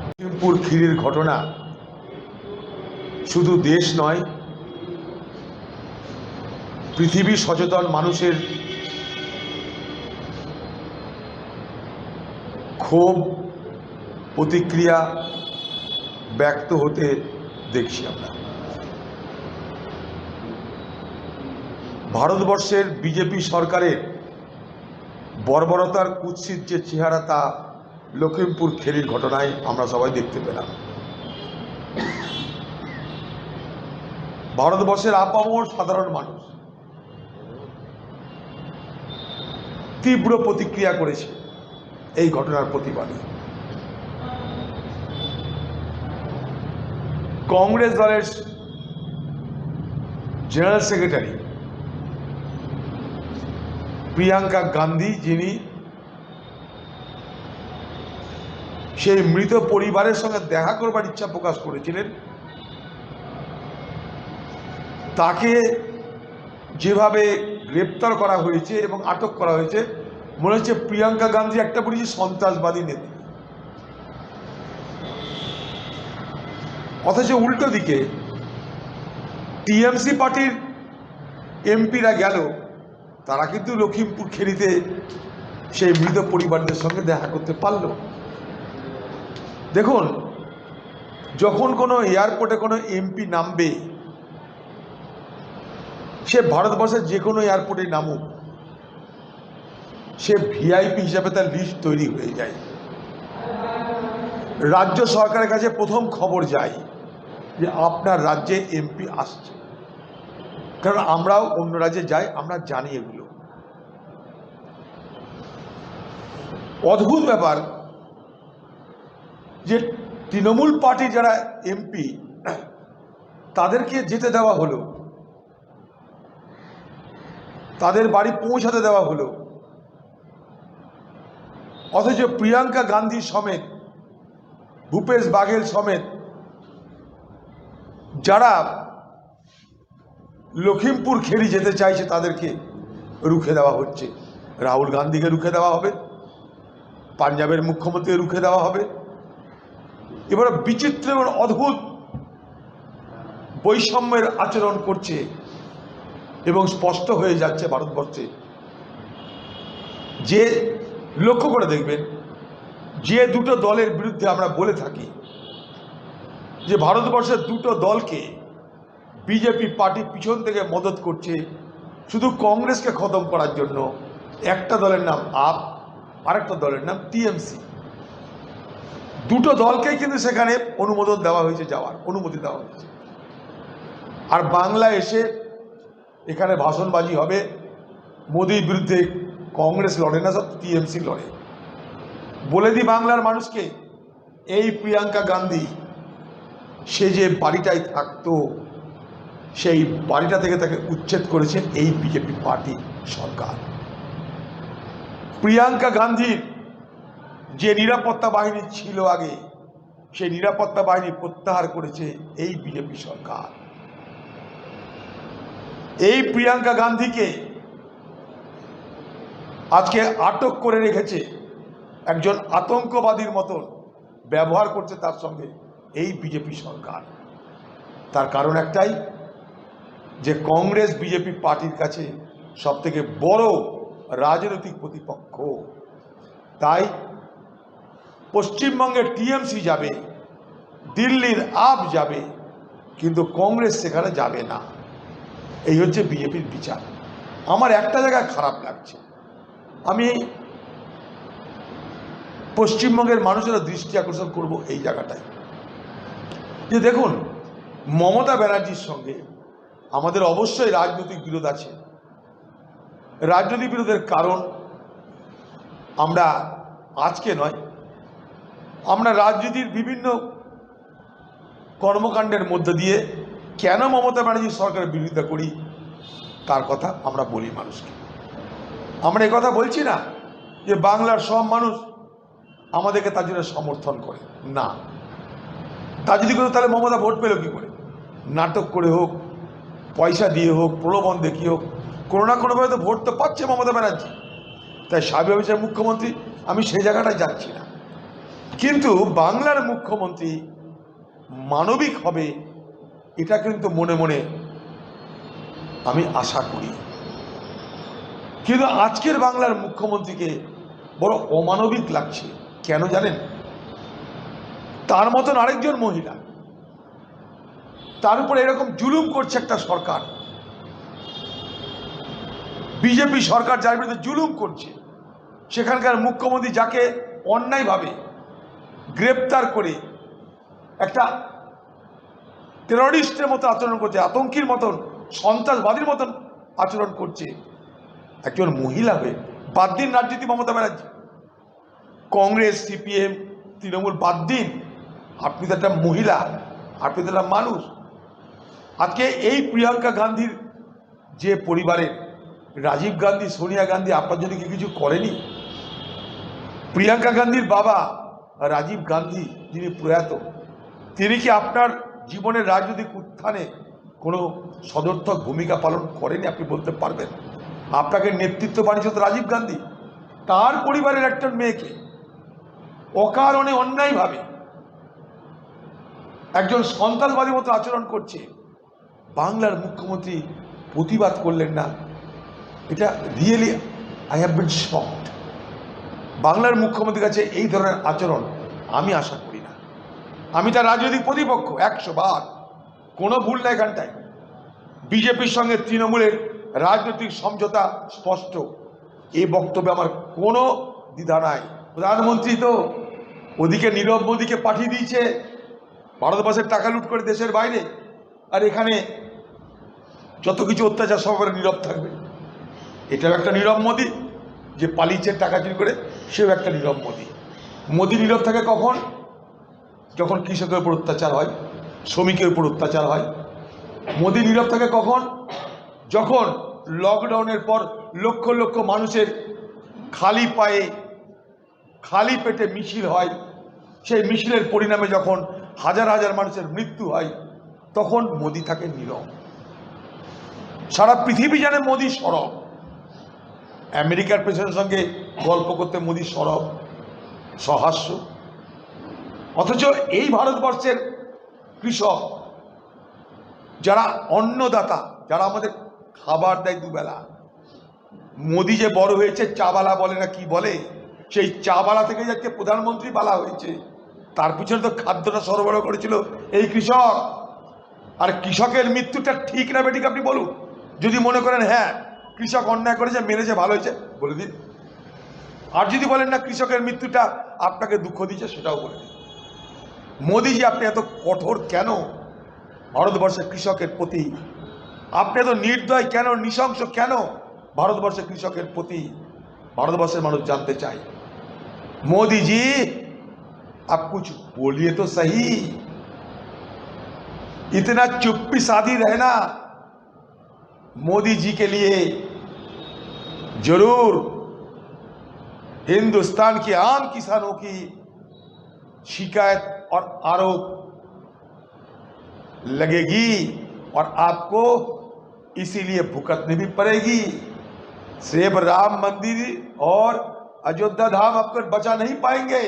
লখিমপুর ক্ষীরের ঘটনা শুধু দেশ নয়, পৃথিবী সচেতন মানুষের ক্ষোভ প্রতিক্রিয়া ব্যক্ত হতে দেখছি আমরা। ভারতবর্ষের বিজেপি সরকারের বর্বরতার কুৎসিত যে চেহারা তা লখিমপুর ক্ষীরের ঘটনায় আমরা সবাই দেখতে পেলাম। ভারতবর্ষের আপামর সাধারণ মানুষ তীব্র প্রতিক্রিয়া করেছে এই ঘটনার প্রতিবাদে। কংগ্রেস দলের জেনারেল সেক্রেটারি প্রিয়াঙ্কা গান্ধী, যিনি সেই মৃত পরিবারের সঙ্গে দেখা করবার ইচ্ছা প্রকাশ করেছিলেন, তাকে যেভাবে গ্রেপ্তার করা হয়েছে এবং আটক করা হয়েছে, মনে হচ্ছে প্রিয়াঙ্কা গান্ধী একটা পরিচয় সন্ত্রাসবাদী নেত্রী। অথচ উল্টো দিকে টিএমসি পার্টির এমপিরা গেল, তারা কিন্তু লখিমপুর ক্ষীরিতে সেই মৃত পরিবারদের সঙ্গে দেখা করতে পারল। দেখুন, যখন কোনো এয়ারপোর্টে কোনো এমপি নামবে, সে ভারতবর্ষের যে কোনো এয়ারপোর্টে নামুক, সে ভিআইপি হিসাবে তার লিস্ট তৈরি হয়ে যায়। রাজ্য সরকারের কাছে প্রথম খবর যায় যে আপনার রাজ্যে এমপি আসছে, কারণ আমরাও অন্য রাজ্যে যাই, আমরা জানি এগুলো। অদ্ভুত ব্যাপার যে তৃণমূল পার্টির যারা এমপি, তাদেরকে যেতে দেওয়া হলো, তাদের বাড়ি পৌঁছাতে দেওয়া হলো, অথচ প্রিয়াঙ্কা গান্ধী সমেত, ভূপেশ বাঘেল সমেত যারা লখিমপুর ক্ষীরি যেতে চাইছে তাদেরকে রুখে দেওয়া হচ্ছে। রাহুল গান্ধীকে রুখে দেওয়া হবে, পাঞ্জাবের মুখ্যমন্ত্রীকে রুখে দেওয়া হবে। এবার বিচিত্র এবং অদ্ভুত বৈষম্যের আচরণ করছে এবং স্পষ্ট হয়ে যাচ্ছে ভারতবর্ষে। যে লক্ষ্য করে দেখবেন, যে দুটো দলের বিরুদ্ধে আমরা বলে থাকি যে ভারতবর্ষের দুটো দলকে বিজেপি পার্টি পিছন থেকে মদত করছে শুধু কংগ্রেসকে খতম করার জন্য, একটা দলের নাম আপ, আরেকটা দলের নাম টিএমসি। দুটো দলকেই কিন্তু সেখানে অনুমোদন দেওয়া হয়েছে, যাওয়ার অনুমতি দেওয়া হয়েছে। আর বাংলায় এসে এখানে ভাষণবাজি হবে, মোদির বিরুদ্ধে কংগ্রেস লড়ে না, সব টিএমসি লড়ে। বলে দিই বাংলার মানুষকে, এই প্রিয়াঙ্কা গান্ধী সে যে বাড়িটায় থাকতো, সেই বাড়িটা থেকে তাকে উচ্ছেদ করেছে এই বিজেপি পার্টি সরকার। প্রিয়াঙ্কা গান্ধীর যে নিরাপত্তা বাহিনী ছিল আগে, সেই নিরাপত্তা বাহিনী প্রত্যাহার করেছে এই বিজেপি সরকার। এই প্রিয়াঙ্কা গান্ধীকে আজকে আটক করে রেখেছে, একজন আতঙ্কবাদীর মতন ব্যবহার করছে তার সঙ্গে এই বিজেপি সরকার। তার কারণ একটাই, যে কংগ্রেস বিজেপি পার্টির কাছে সবথেকে বড় রাজনৈতিক প্রতিপক্ষ। তাই পশ্চিমবঙ্গের টিএমসি যাবে, দিল্লির আপ যাবে, কিন্তু কংগ্রেস সেখানে যাবে না। এই হচ্ছে বিজেপির বিচার। আমার একটা জায়গায় খারাপ লাগছে, আমি পশ্চিমবঙ্গের মানুষেরা দৃষ্টি আকর্ষণ করব এই জায়গাটায়, যে দেখুন, মমতা ব্যানার্জির সঙ্গে আমাদের অবশ্যই রাজনৈতিক বিরোধ আছে। রাজনৈতিক বিরোধের কারণ আমরা আজকে নয়, আমরা রাজনীতির বিভিন্ন কর্মকাণ্ডের মধ্য দিয়ে কেন মমতা ব্যানার্জির সরকারের বিরোধিতা করি তার কথা আমরা বলি মানুষকে। আমরা এই কথা বলছি না যে বাংলার সব মানুষ আমাদেরকে তার জন্য সমর্থন করে, না। তা যদি করে তাহলে মমতা ভোট পেল কী করে? নাটক করে হোক, পয়সা দিয়ে হোক, প্রলোভন দেখিয়ে হোক, কোনো না কোনোভাবে তো ভোট তো পাচ্ছে মমতা ব্যানার্জি। তাই সাহেব হয়েছে মুখ্যমন্ত্রী, আমি সেই জায়গাটায় যাচ্ছি না। কিন্তু বাংলার মুখ্যমন্ত্রী মানবিক হবে এটা কিন্তু মনে মনে আমি আশা করি। কিন্তু আজকের বাংলার মুখ্যমন্ত্রীকে বড় অমানবিক লাগছে। কেন জানেন? তার মতন আরেকজন মহিলা, তার উপরে এরকম জুলুম করছে একটা সরকার, বিজেপি সরকার যার বিরুদ্ধে জুলুম করছে, সেখানকার মুখ্যমন্ত্রী যাকে অন্যায়ভাবে গ্রেপ্তার করে একটা টেররিস্টের মতো আচরণ করছে, আতঙ্কির মতন, সন্ত্রাসবাদীর মতন আচরণ করছে, একজন মহিলা হয়ে। বাদ দিন রাজনীতি মমতা ব্যানার্জি, কংগ্রেস, সিপিএম, তৃণমূল বাদ দিন, আপনি তো একটা মহিলা, আপনি তো একটা মানুষ। আজকে এই প্রিয়াঙ্কা গান্ধীর যে পরিবারের রাজীব গান্ধী, সোনিয়া গান্ধী আপনার জন্য কি কিছু করেনি? প্রিয়াঙ্কা গান্ধীর বাবা রাজীব গান্ধী যিনি প্রয়াত, তিনি কি আপনার জীবনের রাজনৈতিক উত্থানে কোনো সদর্থক ভূমিকা পালন করেনি? আপনি বলতে পারবেন? আপনাকে নেতৃত্ব বানিয়েছে তো রাজীব গান্ধী। তার পরিবারের একটা মেয়েকে অকারণে অন্যায়ভাবে একজন সন্ত্রাসবাদীর মতো আচরণ করছে, বাংলার মুখ্যমন্ত্রী প্রতিবাদ করলেন না। এটা really I have been shocked. বাংলার মুখ্যমন্ত্রীর কাছে এই ধরনের আচরণ আমি আশা করি না। আমি তার রাজনৈতিক প্রতিপক্ষ 100 বার, কোনো ভুল না এখানটায়। বিজেপির সঙ্গে তৃণমূলের রাজনৈতিক সমঝোতা স্পষ্ট, এই বক্তব্যে আমার কোনো দ্বিধা নাই। প্রধানমন্ত্রী তো ওদিকে নীরব মোদীকে পাঠিয়ে দিয়েছে ভারতবর্ষের টাকা লুট করে দেশের বাইরে, আর এখানে যত কিছু অত্যাচার সব নীরব থাকবে। এটাও একটা নীরব মোদী, যে পালিয়েছে টাকা চুরি করে, সেও একটা নীরব মোদী। মোদী নীরব থাকে কখন? যখন কৃষকের উপর অত্যাচার হয়, শ্রমিকের উপর অত্যাচার হয়। মোদী নীরব থাকে কখন? যখন লকডাউনের পর লক্ষ লক্ষ মানুষের খালি পায়ে খালি পেটে মিছিল হয়, সেই মিছিলের পরিণামে যখন হাজার হাজার মানুষের মৃত্যু হয়, তখন মোদী থাকে নীরব। সারা পৃথিবী জানে মোদী সরব। আমেরিকার প্রেসিডেন্টের সঙ্গে গল্প করতে মোদী সরব, সহাস্য। অথচ এই ভারতবর্ষের কৃষক, যারা অন্নদাতা, যারা আমাদের খাবার দেয় দুবেলা, মোদী যে বড় হয়েছে চাবালা বলে না কি বলে, সেই চাবালা থেকে যাকে প্রধানমন্ত্রী বলা হয়েছে, তার পিছনে তো খাদ্যটা সরবরাহ করেছিল এই কৃষক। আর কৃষকের মৃত্যুটা ঠিক না বেঠিক আপনি বলুন। যদি মনে করেন হ্যাঁ কৃষক অন্যায় করেছে, মেরেছে, ভালো হয়েছে, বলে দিন। আর যদি বলেন না কৃষকের মৃত্যুটা আপনাকে দুঃখ দিচ্ছে, সেটাও বলে দিন। মোদীজি আপনি এত কঠোর কেন ভারতবর্ষের কৃষকের প্রতি? আপনি এত নির্দয় কেন, নৃশংস কেন ভারতবর্ষের কৃষকের প্রতি? ভারতবর্ষের মানুষ জানতে চায়। मोदी जी आप कुछ बोलिए तो सही। इतना चुप्पी साधी रहना मोदी जी के लिए जरूर हिंदुस्तान के आम किसानों की शिकायत और आरोप लगेगी, और आपको इसीलिए भुगतनी भी पड़ेगी। सिर्फ राम मंदिर और अयोध्या धाम आपको बचा नहीं पाएंगे।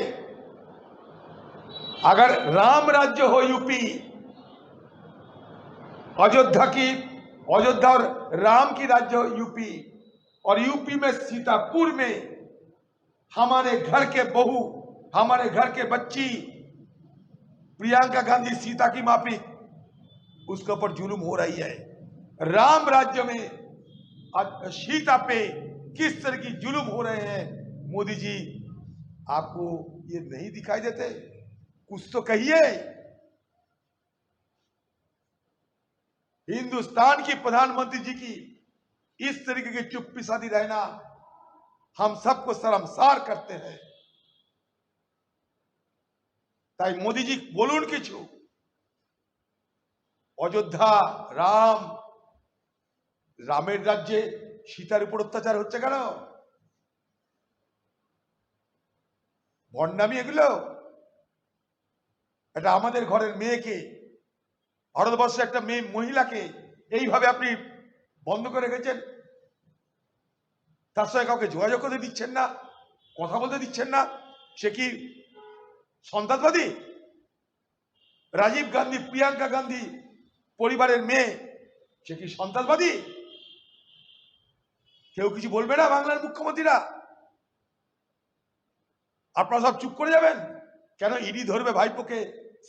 अगर राम राज्य हो यूपी, अयोध्या और राम की राज्य हो यूपी, और यूपी में सीतापुर में हमारे घर के बहू, हमारे घर के बच्ची प्रियंका गांधी सीता की माफी, उसके ऊपर जुल्म हो रही है। राम राज्य में आज सीता पे किस तरह की जुल्म हो रहे हैं, मोदी जी आपको ये नहीं दिखाई देते? कुछ तो कहिए। हिंदुस्तान की प्रधानमंत्री जी की इस तरीके की चुप्पी साधी रहना हम सबको शर्मसार करते हैं। তাই মোদিজি বলুন কিছু। অযোধ্যা রামের রাজ্যে সীতার উপর অত্যাচার হচ্ছে কেন? ভণ্ডামি এগুলো? এটা আমাদের ঘরের মেয়েকে, ভারতবর্ষের একটা মেয়ে মহিলাকে এইভাবে আপনি বন্ধ করে রেখেছেন। তার সঙ্গে কাউকে যোগাযোগ করতে দিচ্ছেন না, কথা বলতে দিচ্ছেন না। সে কি সন্ত্রাসবাদী? রাজীব গান্ধী, প্রিয়াঙ্কা গান্ধী পরিবারের মেয়ে, সে কি সন্ত্রাসবাদী? কেউ কিছু বলবে না বাংলার মুখ্যমন্ত্রীরা? আপনারা সব চুপ করে যাবেন? কেন ইডি ধরবে ভাইপোকে,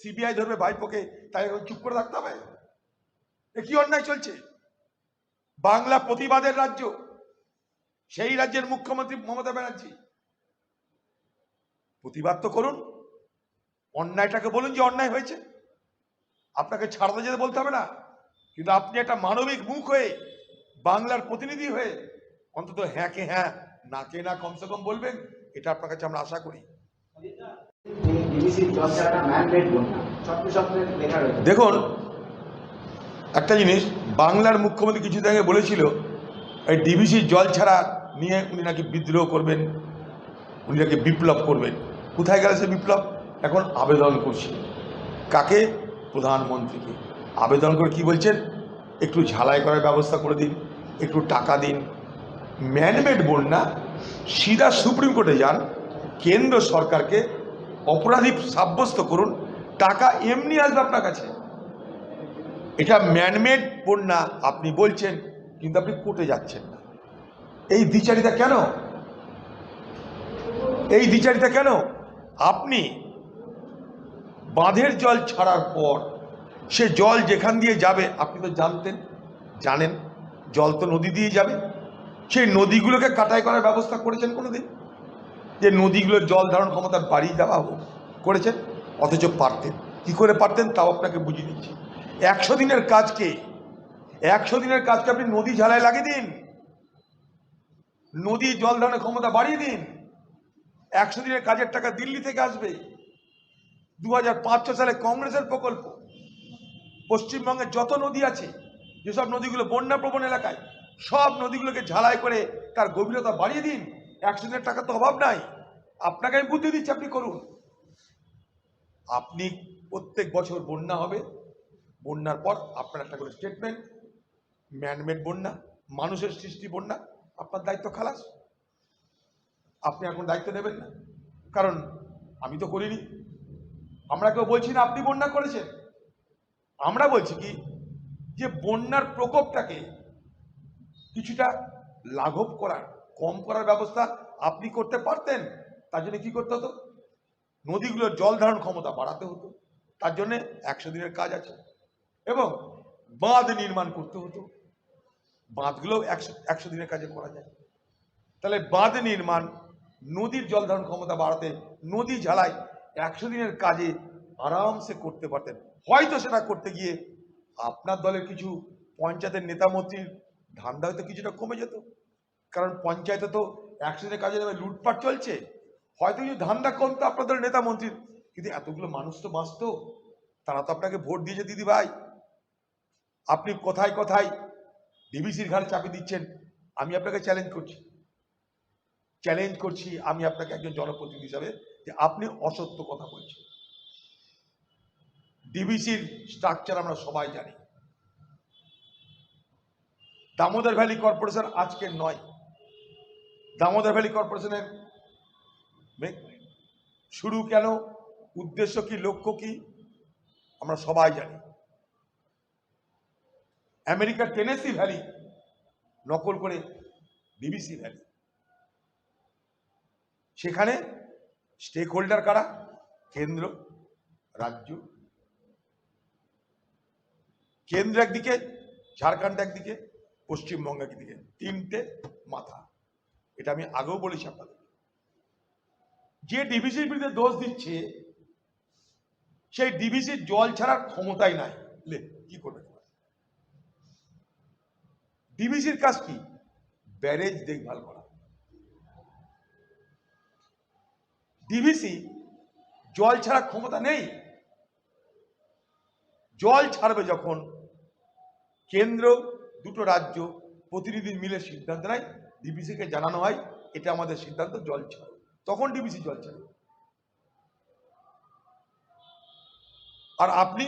সিবিআই ধরবে ভাইপোকে, তাই এখন চুপ করে থাকতে হবে? এ কি অন্যায় চলছে? বাংলা প্রতিবাদের রাজ্য, সেই রাজ্যের মুখ্যমন্ত্রী মমতা ব্যানার্জি। প্রতিবাদ তো করুন, অন্যায়টাকে বলুন যে অন্যায় হয়েছে। আপনাকে ছাড়তে যেতে বলতে হবে না, কিন্তু আপনি একটা মানবিক মুখ হয়ে, বাংলার প্রতিনিধি হয়ে অন্তত হ্যাঁ কে হ্যাঁ, না কে না কমসে কম বলবেন, এটা আপনার কাছে আমরা আশা করি। দেখুন, একটা জিনিস বাংলার মুখ্যমন্ত্রী কিছুদিন আগে বলেছিল, এই ডিবিসির জল ছাড়া নিয়ে উনি নাকি বিদ্রোহ করবেন, উনি নাকি বিপ্লব করবেন। কোথায় গেল সে বিপ্লব? এখন আবেদন করছে। কাকে? প্রধানমন্ত্রীকে। আবেদন করে কি বলছেন? একটু ঝালাই করার ব্যবস্থা করে দিন, একটু টাকা দিন। ম্যানমেড বন্যা, সিধা সুপ্রিম কোর্টে যান, কেন্দ্র সরকারকে অপরাধী সাব্যস্ত করুন, টাকা এমনি আসবে আপনার কাছে। এটা ম্যানমেড বন্যা আপনি বলছেন, কিন্তু আপনি কোর্টে যাচ্ছেন না। এই দ্বিচারিতা কেন? এই দ্বিচারিতা কেন? আপনি বাঁধের জল ছাড়ার পর সে জল যেখান দিয়ে যাবে আপনি তো জানেন জল তো নদী দিয়ে যাবে। সেই নদীগুলোকে কাটাই করার ব্যবস্থা করেছেন কোনোদিন? যে নদীগুলোর জল ধারণ ক্ষমতা বাড়িয়ে দেওয়া হোক, করেছেন? অথচ পারতেন। কি করে পারতেন তাও আপনাকে বুঝিয়ে দিচ্ছি। 100 দিনের কাজকে 100 দিনের কাজকে আপনি নদী ঝালায় লাগিয়ে দিন, নদী জল ধারণের ক্ষমতা বাড়িয়ে দিন। 100 দিনের কাজের টাকা দিল্লি থেকে আসবে। 2005 সালে কংগ্রেসের প্রকল্প, পশ্চিমবঙ্গে যত নদী আছে, যেসব নদীগুলো বন্যা প্রবণ এলাকায়, সব নদীগুলোকে ঝালাই করে তার গভীরতা বাড়িয়ে দিন। 100 দিনের টাকা তো অভাব নাই। আপনাকে আমি বুদ্ধি দিচ্ছি, আপনি করুন। আপনি প্রত্যেক বছর বন্যা হবে, বন্যার পর আপনার একটা করে স্টেটমেন্ট, ম্যানমেড বন্যা, মানুষের সৃষ্টি বন্যা, আপনার দায়িত্ব খালাস। আপনি এখন দায়িত্ব নেবেন না, কারণ আমি তো করিনি। আমরা কেউ বলছি না আপনি বন্যা করেছেন। আমরা বলছি কি, যে বন্যার প্রকোপটাকে কিছুটা লাঘব করার, কম করার ব্যবস্থা আপনি করতে পারতেন। তার জন্য কি করতে হতো? নদীগুলোর জল ধারণ ক্ষমতা বাড়াতে হতো। তার জন্য 100 দিনের কাজ আছে, এবং বাঁধ নির্মাণ করতে হতো। বাঁধগুলো 100 দিনের কাজে করা যায়। তাহলে বাঁধ নির্মাণ, নদীর জল ধারণ ক্ষমতা বাড়াতে, নদী ঝালাই 100 দিনের কাজে আরামসে করতে পারতেন। হয়তো সেটা করতে গিয়ে আপনার দলের কিছু পঞ্চায়েতের নেতা মন্ত্রীর ধান্দা হয়তো কিছুটা কমে যেত, কারণ পঞ্চায়েতে তো 100 দিনের কাজে লুটপাট চলছে। হয়তো কিছু ধান্দা কমতো আপনার দলের নেতা মন্ত্রীর, কিন্তু এতগুলো মানুষ তো বাঁচত। তারা তো আপনাকে ভোট দিয়েছে দিদি ভাই। আপনি কোথায় কোথায় ডিবিসির ঘাড়ে চাপিয়ে দিচ্ছেন। আমি আপনাকে চ্যালেঞ্জ করছি, আমি আপনাকে একজন জনপ্রতিনিধি হিসাবে, যে আপনি অসত্য কথা বলছেন। ডিবিসির স্ট্রাকচার আমরা সবাই জানি। দামোদর ভ্যালি কর্পোরেশন আজকের নয়। দামোদর ভ্যালি কর্পোরেশনের শুরু কেন, উদ্দেশ্য কি, লক্ষ্য কি, আমরা সবাই জানি। আমেরিকার টেনেসি ভ্যালি নকল করে ডিবিসি ভ্যালি। সেখানে স্টেক হোল্ডার কারা? কেন্দ্র, রাজ্য। কেন্দ্র একদিকে, ঝাড়খণ্ড একদিকে, পশ্চিমবঙ্গ একদিকে, তিনটে মাথা। এটা আমি আগেও বলেছি আপনাদের। যে ডিবিসির বিরুদ্ধে দোষ দিচ্ছে, সেই ডিবিসির জল ছাড়ার ক্ষমতাই নাই। কি করবে? ডিবিসির কাজ কি? ব্যারেজ দেখভাল করা। ডিবিসি জল ছাড়া ক্ষমতা নেই। জল ছাড়বে যখন কেন্দ্র, দুটো রাজ্য প্রতিনিধি মিলে সিদ্ধান্ত নেয়, ডিবিসিকে জানানো হয় এটা আমাদের সিদ্ধান্ত, জল ছাড়ো, তখন ডিবিসি জল ছাড়ে। আর আপনি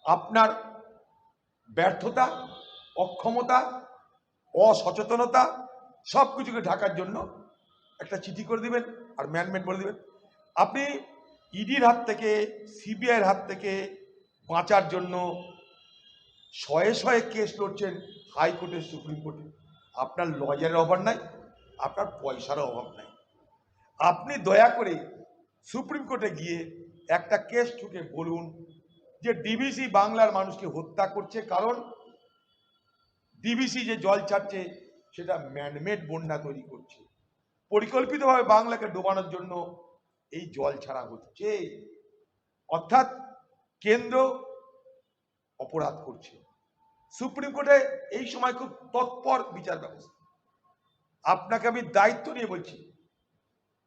আপনার ব্যর্থতা, অক্ষমতা, অসচেতনতা, সব কিছুকে ঢাকার জন্য একটা চিঠি করে দিবেন আর ম্যানমেড বলে দিবেন। আপনি ইডির হাত থেকে, সিবিআইয়ের হাত থেকে বাঁচার জন্য শয়ে শয়ে কেস লড়ছেন হাইকোর্টে, সুপ্রিম কোর্টে। আপনার লয়ারের অভাব নাই, আপনার পয়সারও অভাব নাই। আপনি দয়া করে সুপ্রিম কোর্টে গিয়ে একটা কেস ঠুকে বলুন যে ডিভিসি বাংলার মানুষকে হত্যা করছে, কারণ ডিভিসি যে জল ছাড়ছে সেটা ম্যানমেড বন্যা তৈরি করছে, পরিকল্পিতভাবে বাংলাকে ডোবানোর জন্য এই জল ছাড়া হচ্ছে। অর্থাৎ কেন্দ্র অপরাধ করছে। সুপ্রিম কোর্টে এই সময় খুব তৎপর বিচার ব্যবস্থা। আপনাকে আমি দায়িত্ব নিয়ে বলছি,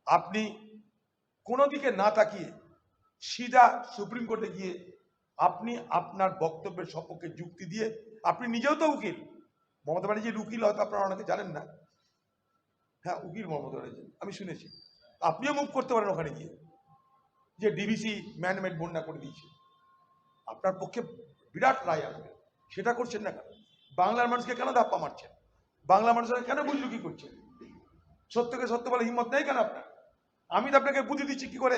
আপনি কোনো দিকে না তাকিয়ে সিধা সুপ্রিম কোর্টে গিয়ে আপনি আপনার বক্তব্যের সপক্ষে যুক্তি দিয়ে, আপনি নিজেও তো উকিল, মমতা ব্যানার্জির উকিল হয়তো আপনারা অনেকে জানেন না। হ্যাঁ, উকিল মমতা ব্যানার্জি, আমি শুনেছি। আপনিও মুভ করতে পারেন ওখানে গিয়ে যে ডিভিসি ম্যানমেড বন্যা করে দিয়েছে, আপনার পক্ষে বিরাট রায় আসবে। সেটা করছেন না কেন? বাংলার মানুষকে কেন ধাপ্পা মারছেন? বাংলা মানুষের কেন বুঝলুকি করছেন? সত্যকে সত্য বলে হিম্মত নেই কেন আপনার? আমি তো আপনাকে বুদ্ধি দিচ্ছি কি করে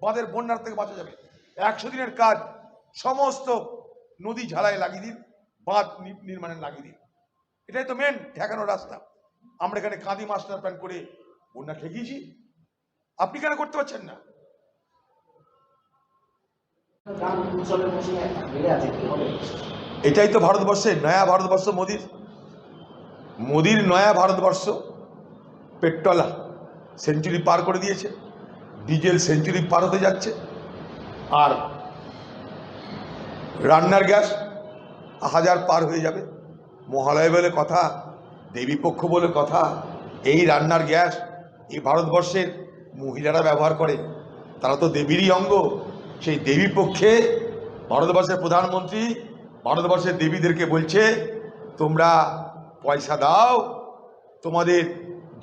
বাঁধের বন্যার থেকে বাঁচা যাবে। 100 দিনের কাজ, সমস্ত নদী ঝালাই লাগিয়ে দিন, বাঁধ নির্মাণে লাগিয়ে দিন। এটাই তো মেন ঠেকানোর রাস্তা। আমরা এখানে কাঁদি মাস্টার প্ল্যান করে বন্যা ঠেকিয়েছি, আপনি কেন করতে পারছেন না? এটাই তো ভারতবর্ষের নয়া ভারতবর্ষ, মোদির নয়া ভারতবর্ষ। পেট্রোল সেঞ্চুরি পার করে দিয়েছে, ডিজেল সেঞ্চুরি পার হতে যাচ্ছে, আর রান্নার গ্যাস 1000 পার হয়ে যাবে। মহালয় বলে কথা, দেবীপক্ষ বলে কথা। এই রান্নার গ্যাস এই ভারতবর্ষের মহিলারা ব্যবহার করে, তারা তো দেবীরই অঙ্গ। সেই দেবী পক্ষে ভারতবর্ষের প্রধানমন্ত্রী ভারতবর্ষের দেবীদেরকে বলছে, তোমরা পয়সা দাও, তোমাদের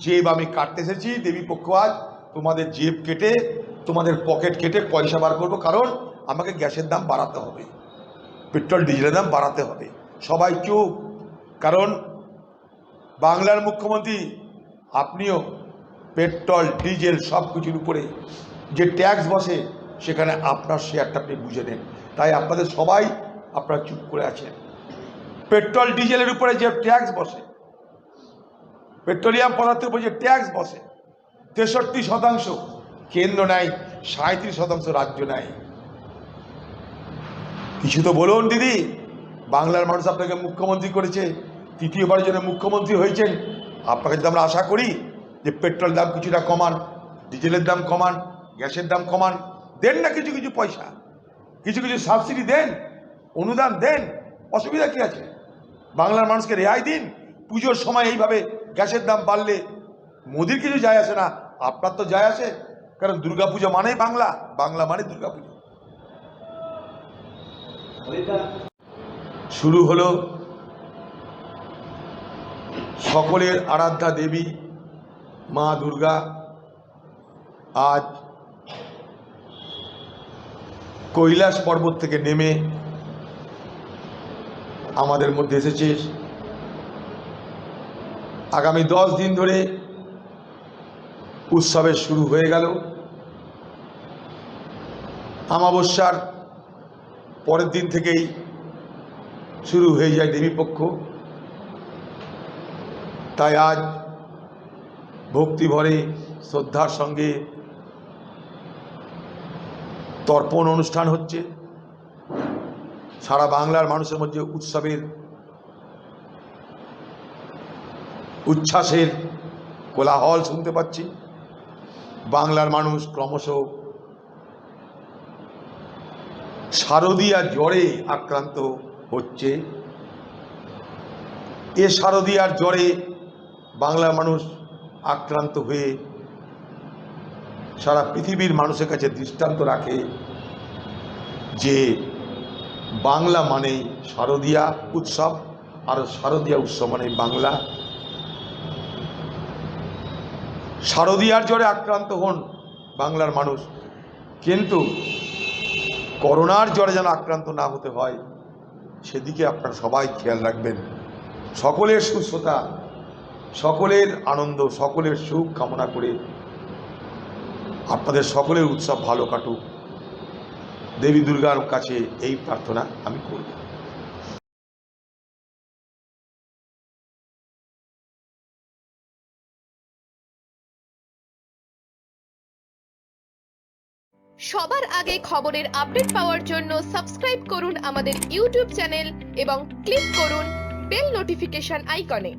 জেব আমি কাটতে এসেছি। দেবী পক্ষ আজ তোমাদের জেব কেটে, তোমাদের পকেট কেটে পয়সা বার করবো, কারণ আমাকে গ্যাসের দাম বাড়াতে হবে, পেট্রোল ডিজেলের দাম বাড়াতে হবে। সবাই চুপ, কারণ বাংলার মুখ্যমন্ত্রী আপনিও পেট্রোল ডিজেল সব কিছুর উপরে যে ট্যাক্স বসে সেখানে আপনার শেয়ারটা আপনি বুঝে নেন। তাই আপনাদের সবাই আপনারা চুপ করে আছেন। পেট্রোল ডিজেলের উপরে যে ট্যাক্স বসে, পেট্রোলিয়াম পদার্থের উপরে যে ট্যাক্স বসে, 63% কেন্দ্র নেয়, 37% রাজ্য নেয়। কিছু তো বলুন দিদি, বাংলার মানুষ আপনাকে মুখ্যমন্ত্রী করেছে, তৃতীয়বারের জন্য মুখ্যমন্ত্রী হয়েছেন। আপনাকে যদি আমরা আশা করি যে পেট্রোল দাম কিছুটা কমান, ডিজেলের দাম কমান, গ্যাসের দাম কমান, দেন না কিছু কিছু পয়সা, কিছু কিছু সাবসিডি দেন, অনুদান দেন, অসুবিধা কি আছে? বাংলার মানুষকে রেহাই দিন। পুজোর সময় এইভাবে গ্যাসের দাম বাড়লে মোদির কিছু যায় আসে না, আপনার তো যায় আসে, কারণ দুর্গাপুজো মানেই বাংলা, বাংলা মানে দুর্গাপুজো। শুরু হলো সকলের আরাধ্যা দেবী মা দুর্গা। আজ কৈলাস পর্বত থেকে নেমে আমাদের মধ্যে এসেছে। আগামী 10 দিন ধরে উৎসবের শুরু হয়ে গেল। অমাবস্যার পরের দিন থেকেই শুরু হয়ে যায় দেবীপক্ষ। তাই আজ ভক্তি ভরে শ্রদ্ধার সঙ্গে তর্পণ অনুষ্ঠান হচ্ছে। সারা বাংলার মানুষের মধ্যে উৎসবের উচ্ছ্বাসের কোলাহল শুনতে পাচ্ছি। বাংলার মানুষ ক্রমশ শারদীয়া জ্বরে আক্রান্ত হচ্ছে। এ শারদীয়ার জ্বরে বাংলার মানুষ আক্রান্ত হয়ে সারা পৃথিবীর মানুষের কাছে দৃষ্টান্ত রাখে যে বাংলা মানে শারদীয়া উৎসব, আর শারদীয়া উৎসব মানে বাংলা। শারদীয়ার জ্বরে আক্রান্ত হন বাংলার মানুষ, কিন্তু করোনার জ্বরে যেন আক্রান্ত না হতে হয় সেদিকে আপনারা সবাই খেয়াল রাখবেন। সকলের সুস্থতা সকলের আনন্দ, সকলের সুখ কামনা করে আপনাদের সকলের উৎসব ভালো কাটুক, দেবী দুর্গার কাছে এই প্রার্থনা আমি করব। সবার আগে খবরের আপডেট পাওয়ার জন্য সাবস্ক্রাইব করুন আমাদের ইউটিউব চ্যানেল এবং ক্লিক করুন বেল নোটিফিকেশন আইকনে।